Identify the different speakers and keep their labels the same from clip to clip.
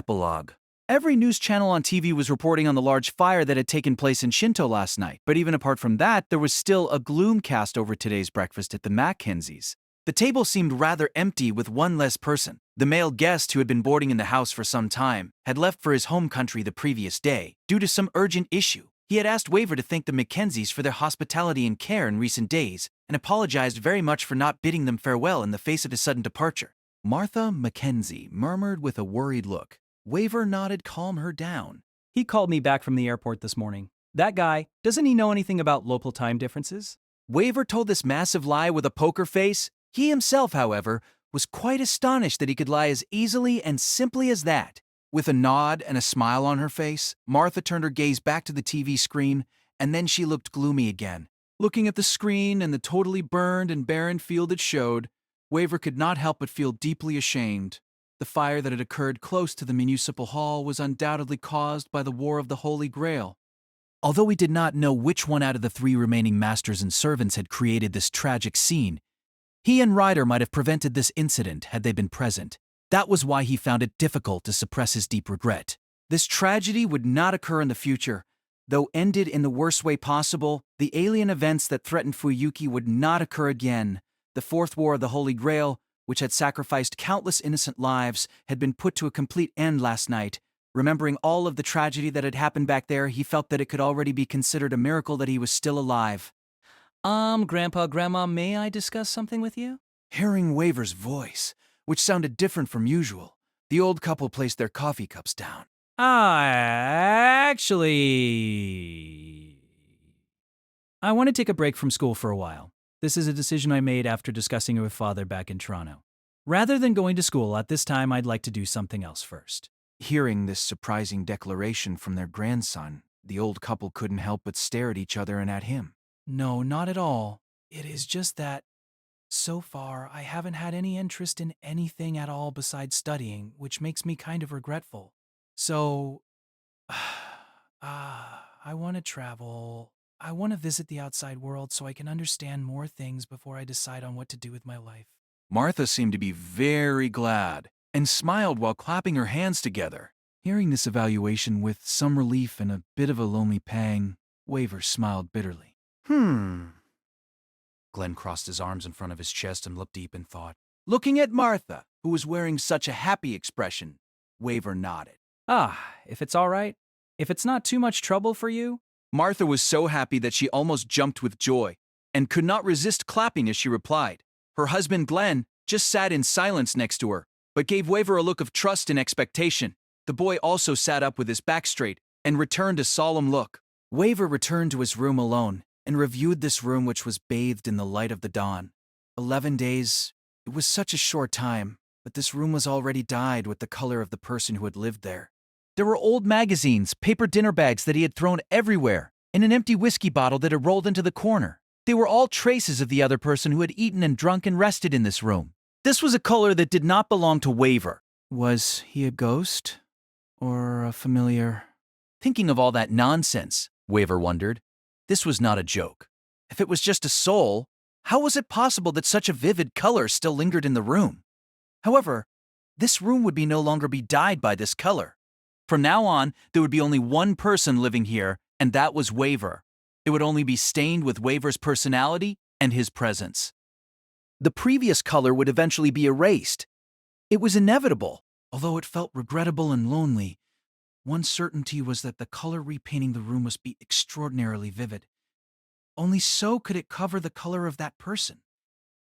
Speaker 1: Epilogue. Every news channel on TV was reporting on the large fire that had taken place in Shinto last night, but even apart from that, there was still a gloom cast over today's breakfast at the Mackenzies. The table seemed rather empty with one less person. The male guest who had been boarding in the house for some time had left for his home country the previous day due to some urgent issue. He had asked Waver to thank the Mackenzies for their hospitality and care in recent days and apologized very much for not bidding them farewell in the face of his sudden departure. Martha Mackenzie murmured with a worried look. Waver nodded, calm her down.
Speaker 2: He called me back from the airport this morning. That guy, doesn't he know anything about local time differences?
Speaker 1: Waver told this massive lie with a poker face. He himself, however, was quite astonished that he could lie as easily and simply as that. With a nod and a smile on her face, Martha turned her gaze back to the TV screen, and then she looked gloomy again. Looking at the screen and the totally burned and barren field it showed, Waver could not help but feel deeply ashamed. The fire that had occurred close to the municipal hall was undoubtedly caused by the War of the Holy Grail. Although he did not know which one out of the three remaining masters and servants had created this tragic scene, he and Ryder might have prevented this incident had they been present. That was why he found it difficult to suppress his deep regret. This tragedy would not occur in the future. Though ended in the worst way possible, the alien events that threatened Fuyuki would not occur again. The Fourth War of the Holy Grail, which had sacrificed countless innocent lives, had been put to a complete end last night. Remembering all of the tragedy that had happened back there, he felt that it could already be considered a miracle that he was still alive.
Speaker 2: Grandpa, Grandma, may I discuss something with you?
Speaker 1: Hearing Waver's voice, which sounded different from usual, the old couple placed their coffee cups down.
Speaker 2: Actually, I want to take a break from school for a while. This is a decision I made after discussing it with Father back in Toronto. Rather than going to school at this time, I'd like to do something else first.
Speaker 1: Hearing this surprising declaration from their grandson, the old couple couldn't help but stare at each other and at him.
Speaker 2: No, not at all. It is just that, so far, I haven't had any interest in anything at all besides studying, which makes me kind of regretful. So, I want to travel. I want to visit the outside world so I can understand more things before I decide on what to do with my life.
Speaker 1: Martha seemed to be very glad and smiled while clapping her hands together. Hearing this evaluation with some relief and a bit of a lonely pang, Waver smiled bitterly. Glenn crossed his arms in front of his chest and looked deep in thought. Looking at Martha, who was wearing such a happy expression, Waver nodded.
Speaker 2: If it's all right. If it's not too much trouble for you.
Speaker 1: Martha was so happy that she almost jumped with joy and could not resist clapping as she replied. Her husband Glenn just sat in silence next to her, but gave Waver a look of trust and expectation. The boy also sat up with his back straight and returned a solemn look. Waver returned to his room alone and reviewed this room, which was bathed in the light of the dawn. 11 days, it was such a short time, but this room was already dyed with the color of the person who had lived there. There were old magazines, paper dinner bags that he had thrown everywhere, and an empty whiskey bottle that had rolled into the corner. They were all traces of the other person who had eaten and drunk and rested in this room. This was a color that did not belong to Waver. Was he a ghost? Or a familiar? Thinking of all that nonsense, Waver wondered. This was not a joke. If it was just a soul, how was it possible that such a vivid color still lingered in the room? However, this room would no longer be dyed by this color. From now on, there would be only one person living here, and that was Waver. It would only be stained with Waver's personality and his presence. The previous color would eventually be erased. It was inevitable, although it felt regrettable and lonely. One certainty was that the color repainting the room must be extraordinarily vivid. Only so could it cover the color of that person,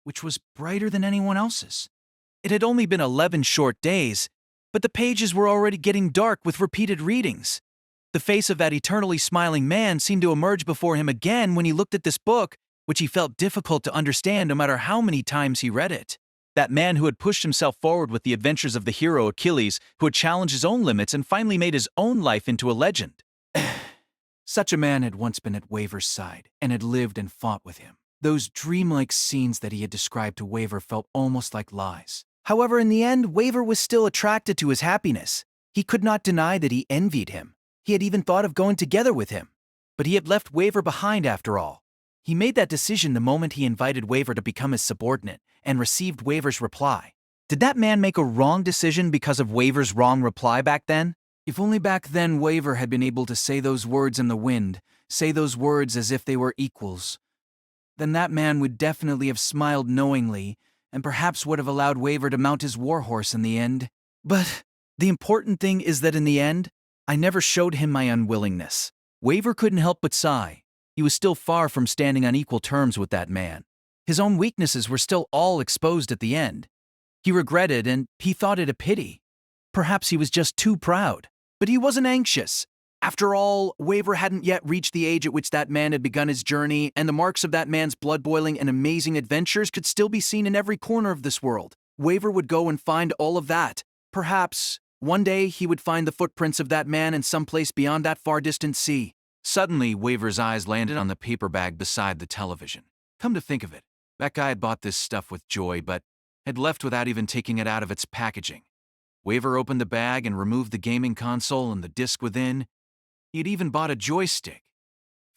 Speaker 1: which was brighter than anyone else's. It had only been 11 short days, but the pages were already getting dark with repeated readings. The face of that eternally smiling man seemed to emerge before him again when he looked at this book, which he felt difficult to understand no matter how many times he read it. That man who had pushed himself forward with the adventures of the hero Achilles, who had challenged his own limits and finally made his own life into a legend. Such a man had once been at Waver's side and had lived and fought with him. Those dreamlike scenes that he had described to Waver felt almost like lies. However, in the end, Waver was still attracted to his happiness. He could not deny that he envied him. He had even thought of going together with him. But he had left Waver behind after all. He made that decision the moment he invited Waver to become his subordinate and received Waver's reply. Did that man make a wrong decision because of Waver's wrong reply back then? If only back then Waver had been able to say those words in the wind, say those words as if they were equals. Then that man would definitely have smiled knowingly, and perhaps would have allowed Waver to mount his warhorse in the end. But the important thing is that in the end, I never showed him my unwillingness. Waver couldn't help but sigh. He was still far from standing on equal terms with that man. His own weaknesses were still all exposed at the end. He regretted, and he thought it a pity. Perhaps he was just too proud. But he wasn't anxious. After all, Waver hadn't yet reached the age at which that man had begun his journey, and the marks of that man's blood-boiling and amazing adventures could still be seen in every corner of this world. Waver would go and find all of that. Perhaps, one day he would find the footprints of that man in some place beyond that far-distant sea. Suddenly, Waver's eyes landed on the paper bag beside the television. Come to think of it, that guy had bought this stuff with joy, but had left without even taking it out of its packaging. Waver opened the bag and removed the gaming console and the disc within. He had even bought a joystick.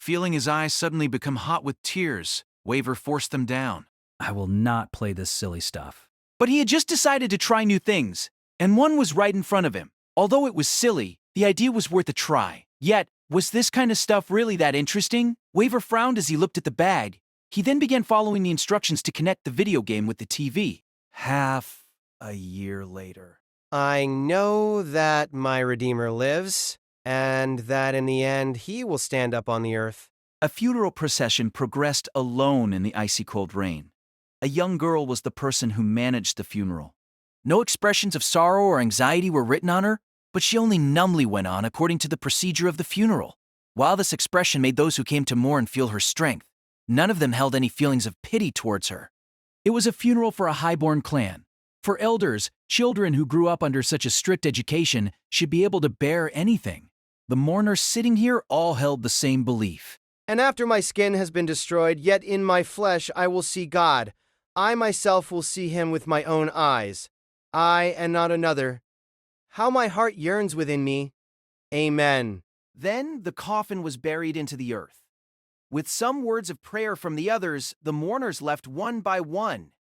Speaker 1: Feeling his eyes suddenly become hot with tears, Waver forced them down.
Speaker 2: I will not play this silly stuff.
Speaker 1: But he had just decided to try new things, and one was right in front of him. Although it was silly, the idea was worth a try. Yet, was this kind of stuff really that interesting? Waver frowned as he looked at the bag. He then began following the instructions to connect the video game with the TV. Half a year later.
Speaker 3: I know that my Redeemer lives, and that in the end he will stand up on the earth.
Speaker 1: A funeral procession progressed alone in the icy cold rain. A young girl was the person who managed the funeral. No expressions of sorrow or anxiety were written on her, but she only numbly went on according to the procedure of the funeral. While this expression made those who came to mourn feel her strength, none of them held any feelings of pity towards her. It was a funeral for a highborn clan. For elders, children who grew up under such a strict education should be able to bear anything. The mourners sitting here all held the same belief.
Speaker 3: And after my skin has been destroyed, yet in my flesh I will see God. I myself will see him with my own eyes. I and not another. How my heart yearns within me. Amen.
Speaker 1: Then the coffin was buried into the earth. With some words of prayer from the others, the mourners left one by one.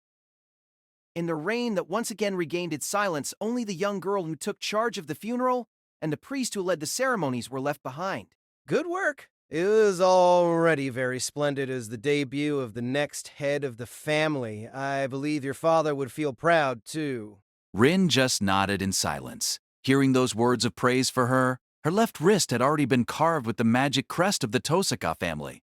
Speaker 1: In the rain that once again regained its silence, only the young girl who took charge of the funeral and the priest who led the ceremonies were left behind.
Speaker 3: Good work. It is already very splendid as the debut of the next head of the family. I believe your father would feel proud, too.
Speaker 1: Rin just nodded in silence. Hearing those words of praise for her, her left wrist had already been carved with the magic crest of the Tosaka family.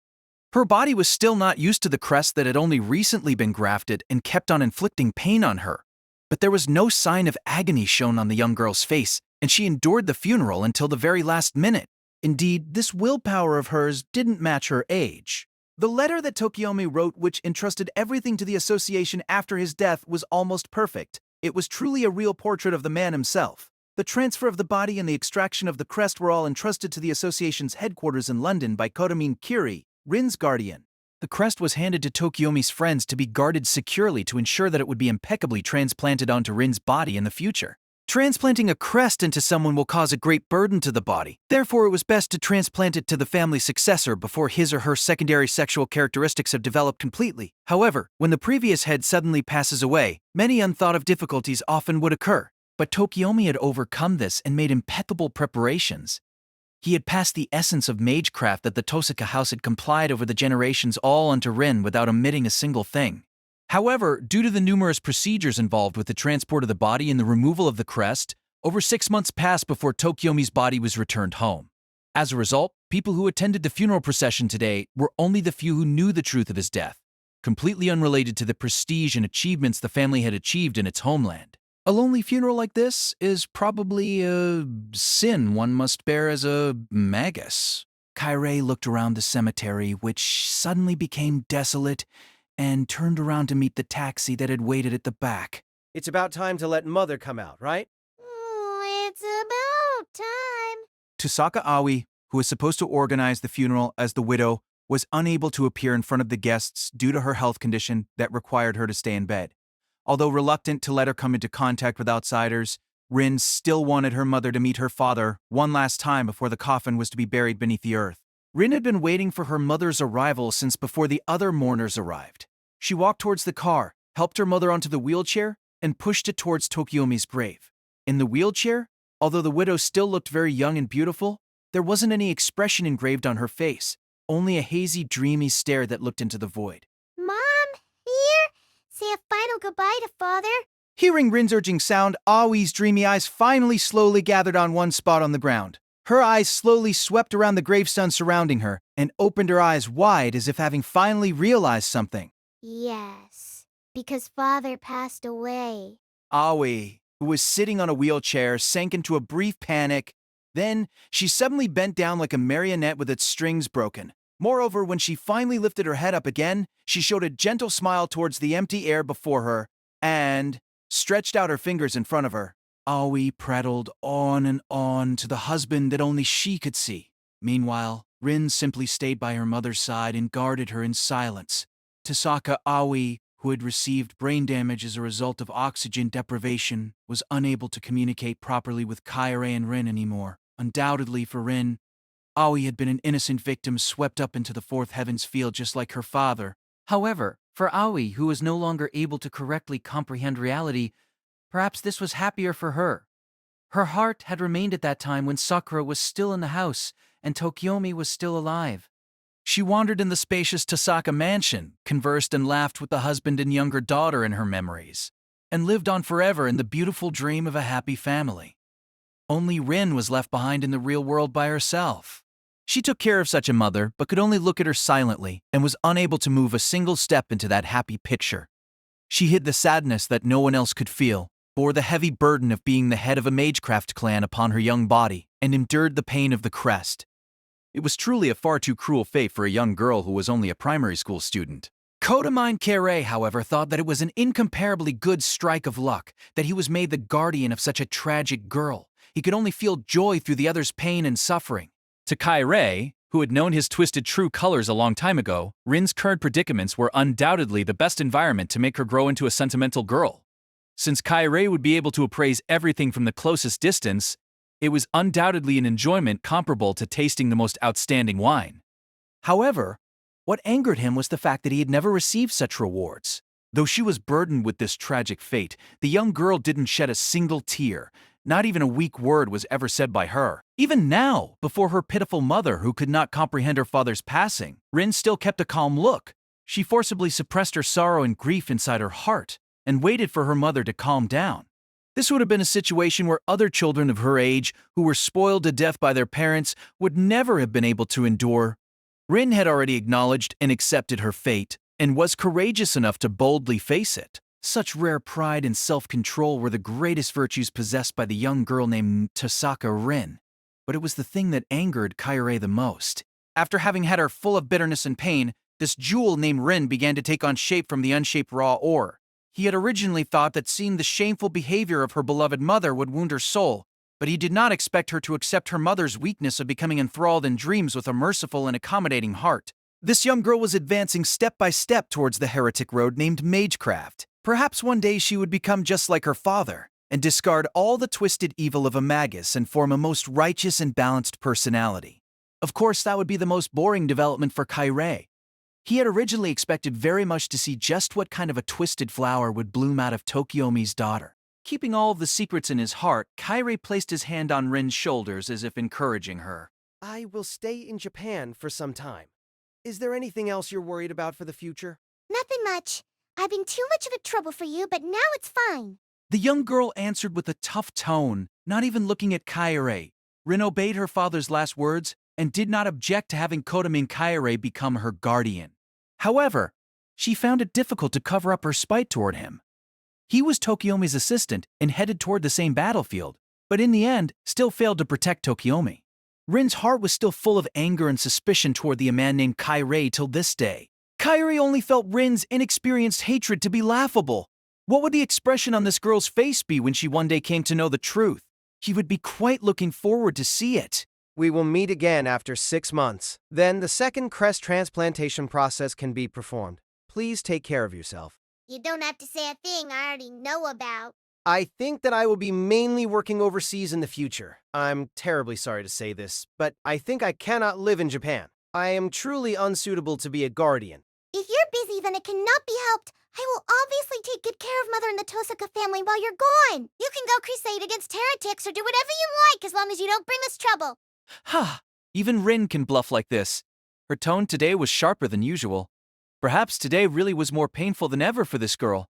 Speaker 1: Her body was still not used to the crest that had only recently been grafted and kept on inflicting pain on her. But there was no sign of agony shown on the young girl's face, and she endured the funeral until the very last minute. Indeed, this willpower of hers didn't match her age. The letter that Tokiomi wrote, which entrusted everything to the association after his death, was almost perfect. It was truly a real portrait of the man himself. The transfer of the body and the extraction of the crest were all entrusted to the association's headquarters in London by Kotomin Kiri, Rin's guardian. The crest was handed to Tokiomi's friends to be guarded securely to ensure that it would be impeccably transplanted onto Rin's body in the future. Transplanting a crest into someone will cause a great burden to the body. Therefore, it was best to transplant it to the family successor before his or her secondary sexual characteristics have developed completely. However, when the previous head suddenly passes away, many unthought of difficulties often would occur. But Tokiomi had overcome this and made impeccable preparations. He had passed the essence of magecraft that the Tosaka house had complied over the generations all onto Rin without omitting a single thing. However, due to the numerous procedures involved with the transport of the body and the removal of the crest, over 6 months passed before Tokiomi's body was returned home. As a result, people who attended the funeral procession today were only the few who knew the truth of his death, completely unrelated to the prestige and achievements the family had achieved in its homeland. A lonely funeral like this is probably a sin one must bear as a magus. Kairei looked around the cemetery, which suddenly became desolate, and turned around to meet the taxi that had waited at the back.
Speaker 3: It's about time to let Mother come out, right?
Speaker 4: It's about time.
Speaker 1: Tosaka Aoi, who was supposed to organize the funeral as the widow, was unable to appear in front of the guests due to her health condition that required her to stay in bed. Although reluctant to let her come into contact with outsiders, Rin still wanted her mother to meet her father one last time before the coffin was to be buried beneath the earth. Rin had been waiting for her mother's arrival since before the other mourners arrived. She walked towards the car, helped her mother onto the wheelchair, and pushed it towards Tokiomi's grave. In the wheelchair, although the widow still looked very young and beautiful, there wasn't any expression engraved on her face, only a hazy, dreamy stare that looked into the void.
Speaker 4: Mom, here. Say a final goodbye to Father.
Speaker 1: Hearing Rin's urging sound, Aoi's dreamy eyes finally slowly gathered on one spot on the ground. Her eyes slowly swept around the gravestone surrounding her and opened her eyes wide as if having finally realized something.
Speaker 4: Yes, because Father passed away.
Speaker 1: Aoi, who was sitting on a wheelchair, sank into a brief panic. Then, she suddenly bent down like a marionette with its strings broken. Moreover, when she finally lifted her head up again, she showed a gentle smile towards the empty air before her and stretched out her fingers in front of her. Aoi prattled on and on to the husband that only she could see. Meanwhile, Rin simply stayed by her mother's side and guarded her in silence. Tasaka Aoi, who had received brain damage as a result of oxygen deprivation, was unable to communicate properly with Kairi and Rin anymore. Undoubtedly for Rin, Aoi had been an innocent victim swept up into the fourth heavens field just like her father.
Speaker 2: However, for Aoi, who was no longer able to correctly comprehend reality, perhaps this was happier for her. Her heart had remained at that time when Sakura was still in the house and Tokiomi was still alive.
Speaker 1: She wandered in the spacious Tasaka mansion, conversed and laughed with the husband and younger daughter in her memories, and lived on forever in the beautiful dream of a happy family. Only Rin was left behind in the real world by herself. She took care of such a mother, but could only look at her silently and was unable to move a single step into that happy picture. She hid the sadness that no one else could feel, bore the heavy burden of being the head of a magecraft clan upon her young body, and endured the pain of the crest. It was truly a far too cruel fate for a young girl who was only a primary school student. Kodamine Kere, however, thought that it was an incomparably good strike of luck that he was made the guardian of such a tragic girl. He could only feel joy through the other's pain and suffering. To Kairi, who had known his twisted true colors a long time ago, Rin's current predicaments were undoubtedly the best environment to make her grow into a sentimental girl. Since Kairi would be able to appraise everything from the closest distance, it was undoubtedly an enjoyment comparable to tasting the most outstanding wine. However, what angered him was the fact that he had never received such rewards. Though she was burdened with this tragic fate, the young girl didn't shed a single tear. Not even a weak word was ever said by her. Even now, before her pitiful mother who could not comprehend her father's passing, Rin still kept a calm look. She forcibly suppressed her sorrow and grief inside her heart and waited for her mother to calm down. This would have been a situation where other children of her age, who were spoiled to death by their parents, would never have been able to endure. Rin had already acknowledged and accepted her fate, and was courageous enough to boldly face it. Such rare pride and self-control were the greatest virtues possessed by the young girl named Tasaka Rin. But it was the thing that angered Kairi the most. After having had her full of bitterness and pain, this jewel named Rin began to take on shape from the unshaped raw ore. He had originally thought that seeing the shameful behavior of her beloved mother would wound her soul, but he did not expect her to accept her mother's weakness of becoming enthralled in dreams with a merciful and accommodating heart. This young girl was advancing step by step towards the heretic road named Magecraft. Perhaps one day she would become just like her father, and discard all the twisted evil of a magus and form a most righteous and balanced personality. Of course, that would be the most boring development for Kairi. He had originally expected very much to see just what kind of a twisted flower would bloom out of Tokiomi's daughter. Keeping all of the secrets in his heart, Kairi placed his hand on Rin's shoulders as if encouraging her.
Speaker 3: I will stay in Japan for some time. Is there anything else you're worried about for the future?
Speaker 4: Nothing much. I've been too much of a trouble for you, but now it's fine.
Speaker 1: The young girl answered with a tough tone, not even looking at Kairi. Rin obeyed her father's last words and did not object to having Kodamine Kairi become her guardian. However, she found it difficult to cover up her spite toward him. He was Tokiomi's assistant and headed toward the same battlefield, but in the end, still failed to protect Tokiomi. Rin's heart was still full of anger and suspicion toward the man named Kairi till this day. Kairi only felt Rin's inexperienced hatred to be laughable. What would the expression on this girl's face be when she one day came to know the truth? He would be quite looking forward to see it.
Speaker 3: We will meet again after 6 months. Then the second crest transplantation process can be performed. Please take care of yourself.
Speaker 4: You don't have to say a thing I already know about.
Speaker 3: I think that I will be mainly working overseas in the future. I'm terribly sorry to say this, but I think I cannot live in Japan. I am truly unsuitable to be a guardian.
Speaker 4: If you're busy, then it cannot be helped. I will obviously take good care of Mother and the Tosaka family while you're gone. You can go crusade against heretics or do whatever you like as long as you don't bring us trouble.
Speaker 1: Ha! Even Rin can bluff like this. Her tone today was sharper than usual. Perhaps today really was more painful than ever for this girl.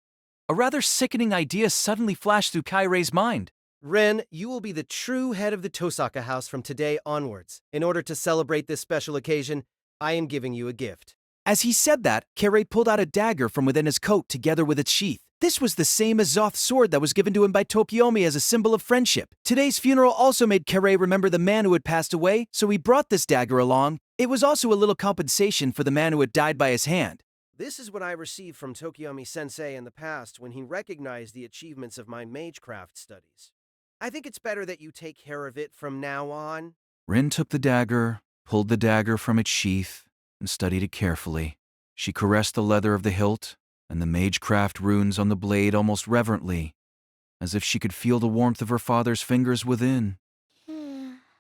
Speaker 1: A rather sickening idea suddenly flashed through Kairei's mind.
Speaker 3: Ren, you will be the true head of the Tosaka house from today onwards. In order to celebrate this special occasion, I am giving you a gift.
Speaker 1: As he said that, Kairei pulled out a dagger from within his coat together with its sheath. This was the same as Zoth's sword that was given to him by Tokiomi as a symbol of friendship. Today's funeral also made Kairei remember the man who had passed away, so he brought this dagger along. It was also a little compensation for the man who had died by his hand.
Speaker 3: This is what I received from Tokiomi-sensei in the past when he recognized the achievements of my magecraft studies. I think it's better that you take care of it from now on.
Speaker 1: Rin took the dagger, pulled the dagger from its sheath, and studied it carefully. She caressed the leather of the hilt and the magecraft runes on the blade almost reverently, as if she could feel the warmth of her father's fingers within.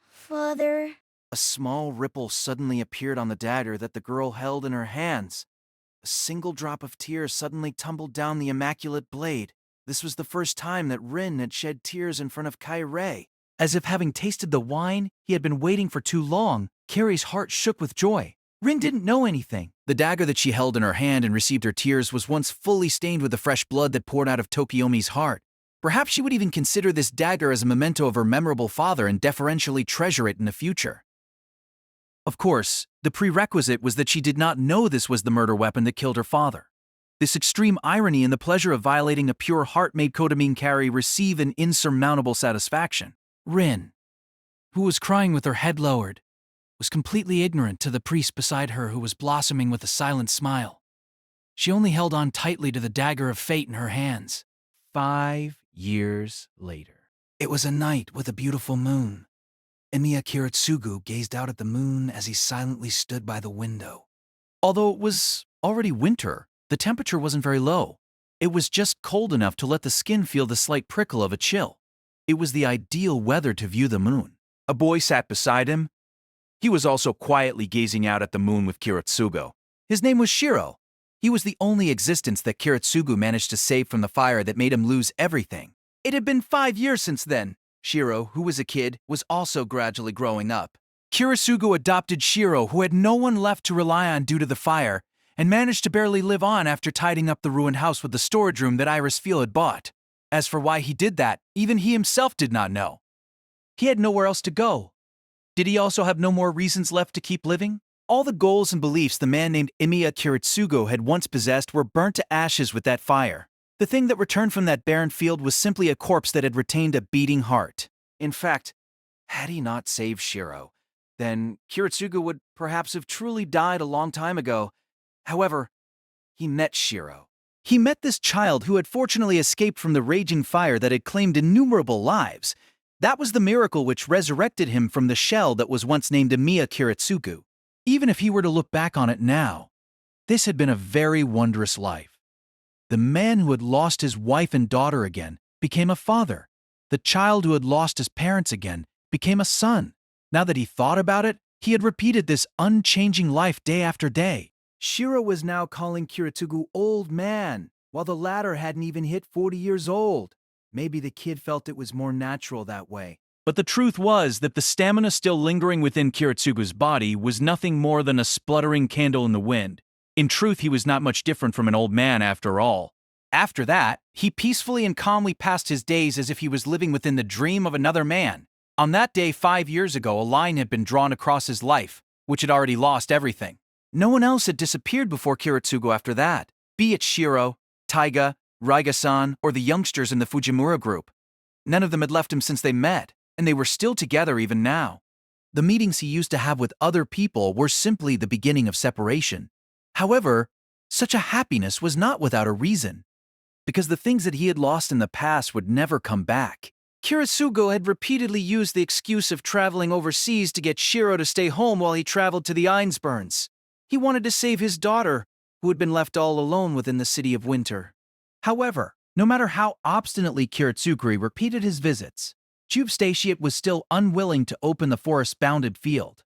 Speaker 4: Father.
Speaker 1: A small ripple suddenly appeared on the dagger that the girl held in her hands. A single drop of tears suddenly tumbled down the immaculate blade. This was the first time that Rin had shed tears in front of Kairei. As if having tasted the wine he had been waiting for too long, Carrie's heart shook with joy. Rin didn't know anything. The dagger that she held in her hand and received her tears was once fully stained with the fresh blood that poured out of Tokiomi's heart. Perhaps she would even consider this dagger as a memento of her memorable father and deferentially treasure it in the future. Of course, the prerequisite was that she did not know this was the murder weapon that killed her father. This extreme irony and the pleasure of violating a pure heart made Kodamin Kari receive an insurmountable satisfaction. Rin, who was crying with her head lowered, was completely ignorant to the priest beside her who was blossoming with a silent smile. She only held on tightly to the dagger of fate in her hands. 5 years later. It was a night with a beautiful moon. Emiya Kiritsugu gazed out at the moon as he silently stood by the window. Although it was already winter, the temperature wasn't very low. It was just cold enough to let the skin feel the slight prickle of a chill. It was the ideal weather to view the moon. A boy sat beside him. He was also quietly gazing out at the moon with Kiritsugu. His name was Shiro. He was the only existence that Kiritsugu managed to save from the fire that made him lose everything. It had been 5 years since then. Shiro, who was a kid, was also gradually growing up. Kiritsugu adopted Shiro, who had no one left to rely on due to the fire, and managed to barely live on after tidying up the ruined house with the storage room that Iris Fiel had bought. As for why he did that, even he himself did not know. He had nowhere else to go. Did he also have no more reasons left to keep living? All the goals and beliefs the man named Emiya Kiritsugu had once possessed were burnt to ashes with that fire. The thing that returned from that barren field was simply a corpse that had retained a beating heart. In fact, had he not saved Shiro, then Kiritsugu would perhaps have truly died a long time ago. However, he met Shiro. He met this child who had fortunately escaped from the raging fire that had claimed innumerable lives. That was the miracle which resurrected him from the shell that was once named Emiya Kiritsugu. Even if he were to look back on it now, this had been a very wondrous life. The man who had lost his wife and daughter again became a father. The child who had lost his parents again became a son. Now that he thought about it, he had repeated this unchanging life day after day. Shiro was now calling Kiritsugu old man, while the latter hadn't even hit 40 years old. Maybe the kid felt it was more natural that way. But the truth was that the stamina still lingering within Kiritsugu's body was nothing more than a spluttering candle in the wind. In truth, he was not much different from an old man after all. After that, he peacefully and calmly passed his days as if he was living within the dream of another man. On that day 5 years ago, a line had been drawn across his life, which had already lost everything. No one else had disappeared before Kiritsugu after that, be it Shiro, Taiga, Raiga-san, or the youngsters in the Fujimura group. None of them had left him since they met, and they were still together even now. The meetings he used to have with other people were simply the beginning of separation. However, such a happiness was not without a reason, because the things that he had lost in the past would never come back. Kiritsugu had repeatedly used the excuse of traveling overseas to get Shiro to stay home while he traveled to the Einsburns. He wanted to save his daughter, who had been left all alone within the city of winter. However, no matter how obstinately Kiritsugu repeated his visits, Tube Statiate was still unwilling to open the forest-bounded field.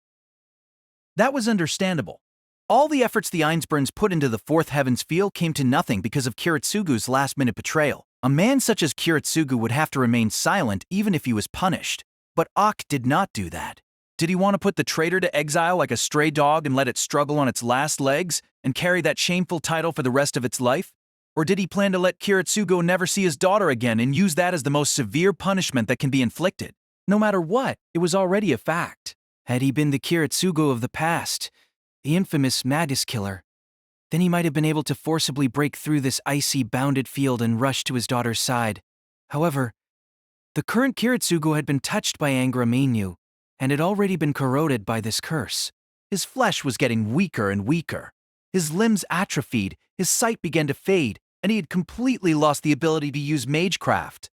Speaker 1: That was understandable. All the efforts the Einsburns put into the fourth heaven's feel came to nothing because of Kiritsugu's last-minute betrayal. A man such as Kiritsugu would have to remain silent even if he was punished. But Ak did not do that. Did he want to put the traitor to exile like a stray dog and let it struggle on its last legs and carry that shameful title for the rest of its life? Or did he plan to let Kiritsugu never see his daughter again and use that as the most severe punishment that can be inflicted? No matter what, it was already a fact. Had he been the Kiritsugu of the past, the infamous Magus killer, then he might have been able to forcibly break through this icy, bounded field and rush to his daughter's side. However, the current Kiritsugu had been touched by Angra Mainyu and had already been corroded by this curse. His flesh was getting weaker and weaker. His limbs atrophied, his sight began to fade, and he had completely lost the ability to use magecraft.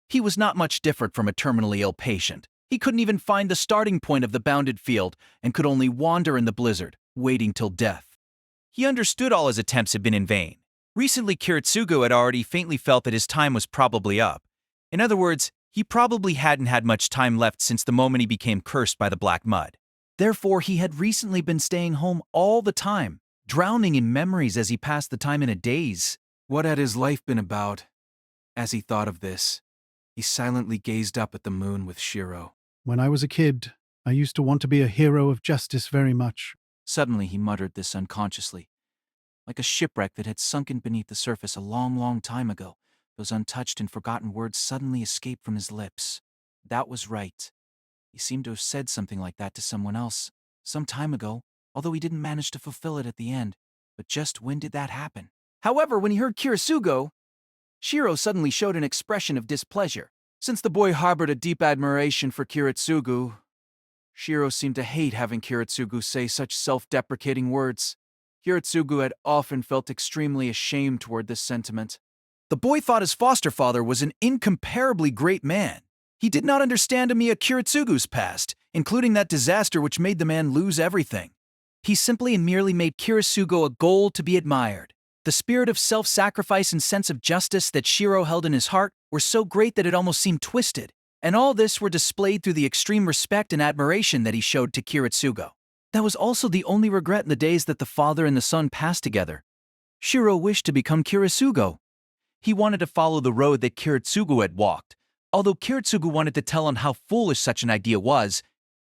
Speaker 1: He was not much different from a terminally ill patient. He couldn't even find the starting point of the bounded field and could only wander in the blizzard, waiting till death. He understood all his attempts had been in vain. Recently, Kiritsugu had already faintly felt that his time was probably up. In other words, he probably hadn't had much time left since the moment he became cursed by the black mud. Therefore, he had recently been staying home all the time, drowning in memories as he passed the time in a daze. What had his life been about? As he thought of this, he silently gazed up at the moon with Shiro.
Speaker 5: When I was a kid, I used to want to be a hero of justice very much.
Speaker 1: Suddenly he muttered this unconsciously. Like a shipwreck that had sunken beneath the surface a long, long time ago, those untouched and forgotten words suddenly escaped from his lips. That was right. He seemed to have said something like that to someone else, some time ago, although he didn't manage to fulfill it at the end. But just when did that happen? However, when he heard Kiritsugu, Shiro suddenly showed an expression of displeasure. Since the boy harbored a deep admiration for Kiritsugu, Shiro seemed to hate having Kiritsugu say such self-deprecating words. Kiritsugu had often felt extremely ashamed toward this sentiment. The boy thought his foster father was an incomparably great man. He did not understand Emiya Kiritsugu's past, including that disaster which made the man lose everything. He simply and merely made Kiritsugu a goal to be admired. The spirit of self-sacrifice and sense of justice that Shiro held in his heart were so great that it almost seemed twisted, and all this were displayed through the extreme respect and admiration that he showed to Kiritsugu. That was also the only regret in the days that the father and the son passed together. Shiro wished to become Kiritsugu. He wanted to follow the road that Kiritsugu had walked. Although Kiritsugu wanted to tell him how foolish such an idea was,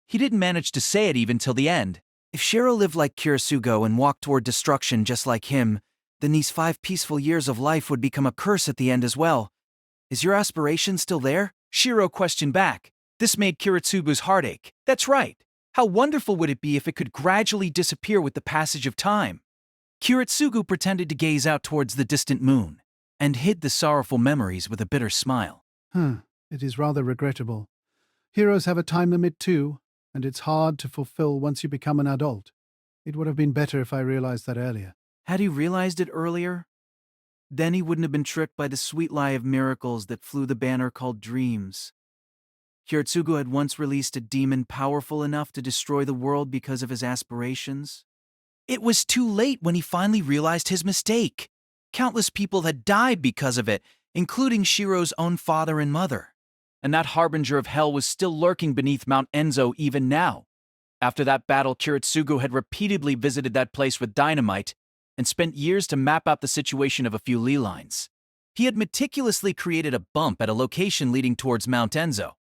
Speaker 1: he didn't manage to say it even till the end. If Shiro lived like Kiritsugu and walked toward destruction just like him, then these 5 peaceful years of life would become a curse at the end as well. Is your aspiration still there? Shiro questioned back. This made Kiritsugu's heart ache. That's right. How wonderful would it be if it could gradually disappear with the passage of time? Kiritsugu pretended to gaze out towards the distant moon and hid the sorrowful memories with a bitter smile.
Speaker 5: It is rather regrettable. Heroes have a time limit too, and it's hard to fulfill once you become an adult. It would have been better if I realized that earlier.
Speaker 1: Had he realized it earlier, then he wouldn't have been tricked by the sweet lie of miracles that flew the banner called dreams. Kiritsugu had once released a demon powerful enough to destroy the world because of his aspirations. It was too late when he finally realized his mistake. Countless people had died because of it, including Shiro's own father and mother. And that harbinger of hell was still lurking beneath Mount Enzo even now. After that battle, Kiritsugu had repeatedly visited that place with dynamite and spent years to map out the situation of a few ley lines. He had meticulously created a bump at a location leading towards Mount Enzo.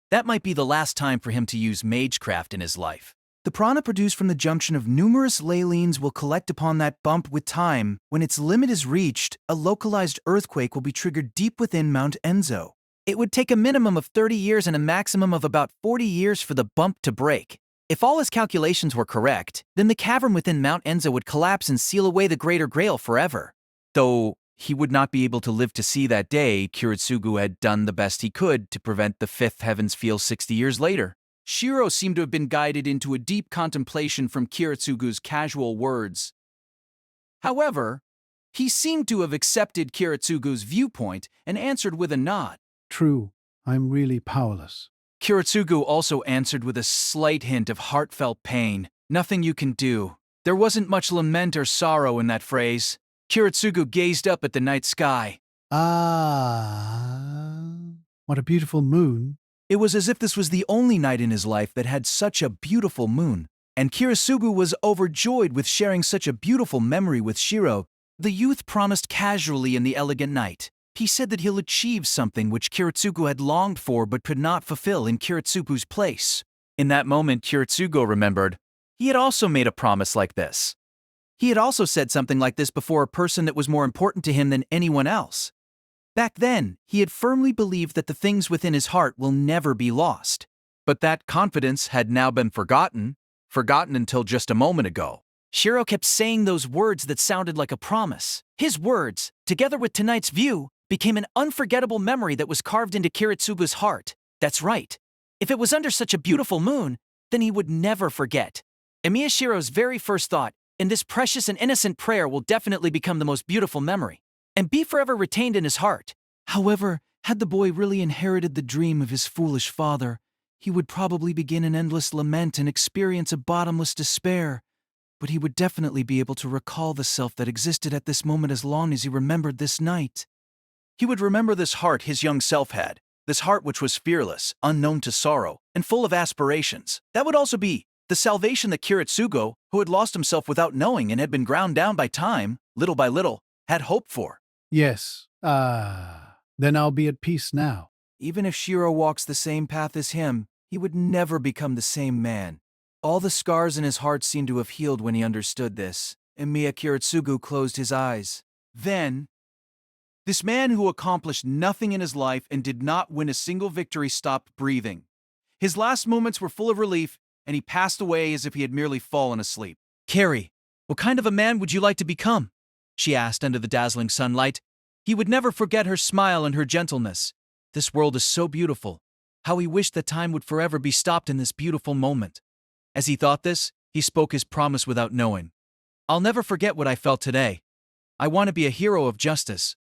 Speaker 1: That might be the last time for him to use magecraft in his life. The prana produced from the junction of numerous ley lines will collect upon that bump with time. When its limit is reached, a localized earthquake will be triggered deep within Mount Enzo. It would take a minimum of 30 years and a maximum of about 40 years for the bump to break. If all his calculations were correct, then the cavern within Mount Enzo would collapse and seal away the Greater Grail forever. Though he would not be able to live to see that day, Kiritsugu had done the best he could to prevent the fifth heavens feel 60 years later. Shiro seemed to have been guided into a deep contemplation from Kiritsugu's casual words. However, he seemed to have accepted Kiritsugu's viewpoint and answered with a nod.
Speaker 5: True, I'm really powerless.
Speaker 1: Kiritsugu also answered with a slight hint of heartfelt pain. Nothing you can do. There wasn't much lament or sorrow in that phrase. Kiritsugu gazed up at the night sky.
Speaker 5: What a beautiful moon.
Speaker 1: It was as if this was the only night in his life that had such a beautiful moon. and Kiritsugu was overjoyed with sharing such a beautiful memory with Shiro. The youth promised casually in the elegant night. He said that he'll achieve something which Kiritsugu had longed for but could not fulfill in Kiritsugu's place. In that moment, Kiritsugu remembered he had also made a promise like this. He had also said something like this before a person that was more important to him than anyone else. Back then, he had firmly believed that the things within his heart will never be lost. But that confidence had now been forgotten until just a moment ago. Shiro kept saying those words that sounded like a promise. His words, together with tonight's view, became an unforgettable memory that was carved into Kiritsugu's heart. That's right. If it was under such a beautiful moon, then he would never forget. Emiya Shiro's very first thought, in this precious and innocent prayer, will definitely become the most beautiful memory, and be forever retained in his heart. However, had the boy really inherited the dream of his foolish father, he would probably begin an endless lament and experience a bottomless despair. But he would definitely be able to recall the self that existed at this moment as long as he remembered this night. He would remember this heart his young self had, this heart which was fearless, unknown to sorrow, and full of aspirations. That would also be the salvation that Kiritsugu, who had lost himself without knowing and had been ground down by time, little by little, had hoped for.
Speaker 5: Yes. Then I'll be at peace now.
Speaker 1: Even if Shiro walks the same path as him, he would never become the same man. All the scars in his heart seemed to have healed when he understood this. Emiya Kiritsugu closed his eyes. Then, this man who accomplished nothing in his life and did not win a single victory stopped breathing. His last moments were full of relief, and he passed away as if he had merely fallen asleep. Carrie, what kind of a man would you like to become? She asked under the dazzling sunlight. He would never forget her smile and her gentleness. This world is so beautiful. How he wished that time would forever be stopped in this beautiful moment. As he thought this, he spoke his promise without knowing. I'll never forget what I felt today. I want to be a hero of justice.